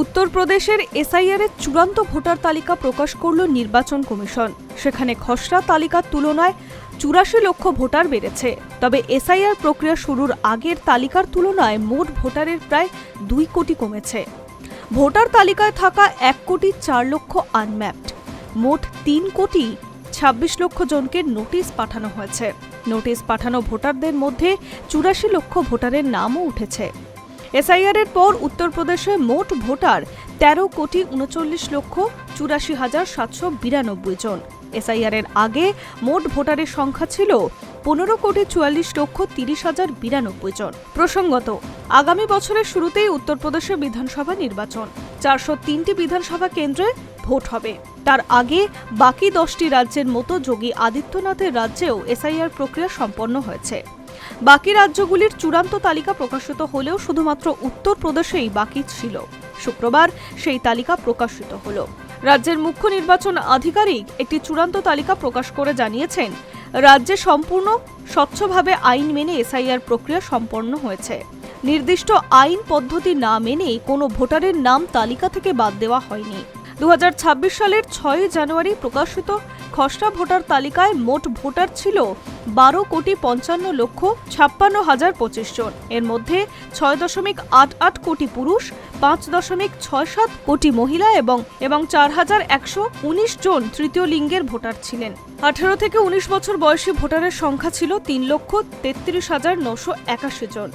উত্তরপ্রদেশের এসআইআর এর চূড়ান্ত ভোটার তালিকা প্রকাশ করল নির্বাচন কমিশন। সেখানে খসড়া তালিকার তুলনায় ৮৪ লক্ষ ভোটার বেড়েছে। তবে এসআইআর প্রক্রিয়া শুরুর আগের তালিকার তুলনায় মোট ভোটারের প্রায় ২ কোটি কমেছে। ভোটার তালিকায় থাকা ১,০৪,০০,০০০ আনম্যাপড। মোট ৩,২৬,০০,০০০ জনকে নোটিশ পাঠানো হয়েছে। নোটিশ পাঠানো ভোটারদের মধ্যে ৮৪ লক্ষ ভোটারের নামও উঠেছে। এসআইআর এর পর উত্তরপ্রদেশে মোট ভোটার ১৩,৩৯,৮৪,৭৯২ জন। এসআইআর এর আগে মোট ভোটারের সংখ্যা ছিল ১৫,৪৪,৩০,০৯২ জন। প্রসঙ্গত, আগামী বছরের শুরুতেই উত্তরপ্রদেশে বিধানসভা নির্বাচন। ৪০৩টি বিধানসভা কেন্দ্রে ভোট হবে। তার আগে বাকি 10টি রাজ্যের মতো যোগী আদিত্যনাথের রাজ্যেও এসআইআর প্রক্রিয়া সম্পন্ন হয়েছে। বাকি রাজ্যগুলির চূড়ান্ত তালিকা প্রকাশিত হলেও শুধুমাত্র উত্তরপ্রদেশেই বাকি ছিল। শুক্রবার সেই তালিকা প্রকাশিত হল। রাজ্যের মুখ্য নির্বাচন আধিকারিক একটি চূড়ান্ত তালিকা প্রকাশ করে জানিয়েছেন, রাজ্যে সম্পূর্ণ স্বচ্ছভাবে আইন মেনে এসআইআর প্রক্রিয়া সম্পন্ন হয়েছে। নির্দিষ্ট আইন পদ্ধতি না মেনে কোনো ভোটারের নাম তালিকা থেকে বাদ দেওয়া হয়নি। ২০২৬ সালের ৬ জানুয়ারি প্রকাশিত খসড়া ভোটার তালিকায় মোট ভোটার ছিল ১২,৫৫,৫৬,০২৫ জন। এর মধ্যে ৬.৮৮ কোটি পুরুষ, ৫.৬৭ কোটি মহিলা এবং ৪,১১৯ জন তৃতীয় লিঙ্গের ভোটার ছিলেন। ১৮ থেকে ১৯ বছর বয়সী ভোটারের সংখ্যা ছিল ৩,৩৩,৯৮১ জন।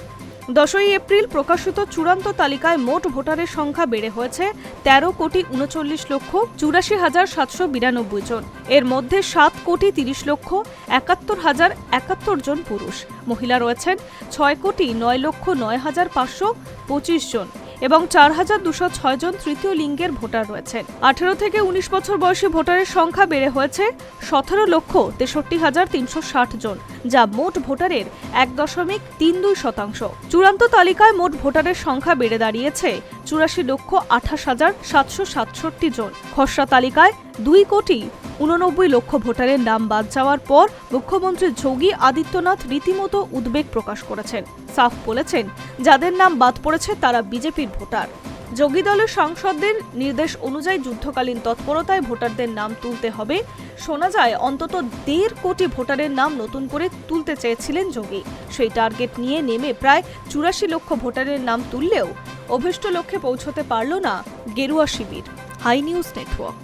১০ই এপ্রিল প্রকাশিত চূড়ান্ত তালিকায় মোট ভোটারের সংখ্যা বেড়ে হয়েছে ১৩,৩৯,৮৪,৭৯২ জন। এর মধ্যে ৭,৩০,৭১,০৭১ জন পুরুষ। মহিলা রয়েছেন ৬,৯,০৯,৫২৫ জন এবং ৪,২০৬ জন তৃতীয় লিঙ্গের ভোটার রয়েছেন। ১৮ থেকে ১৯ বছর বয়সী ভোটারের সংখ্যা বেড়ে হয়েছে ১৭,৬৩,৩৬০ জন, যা মোট ভোটারের ১.৩২%। চূড়ান্ত তালিকায় মোট ভোটারের সংখ্যা বেড়ে দাঁড়িয়েছে ৮৪,২৮,৭৬৭ জন। খসড়া তালিকায় ২,৮৯,০০,০০০ ভোটারের নাম বাদ যাওয়ার পর মুখ্যমন্ত্রী যোগী আদিত্যনাথ রীতিমতো উদ্বেগ প্রকাশ করেছেন। সাফ বলেছেন, যাদের নাম বাদ পড়েছে তারা বিজেপির ভোটার। যোগী দলের সাংসদদের নির্দেশ অনুযায়ী যুদ্ধকালীন তৎপরতায় ভোটারদের নাম তুলতে হবে। শোনা যায় অন্তত ১.৫ কোটি ভোটারের নাম নতুন করে তুলতে চেয়েছিলেন যোগী। সেই টার্গেট নিয়ে নেমে প্রায় ৮৪ লক্ষ ভোটারের নাম তুললেও অভীষ্ট লক্ষ্যে পৌঁছতে পারল না গেরুয়া শিবির। High news network.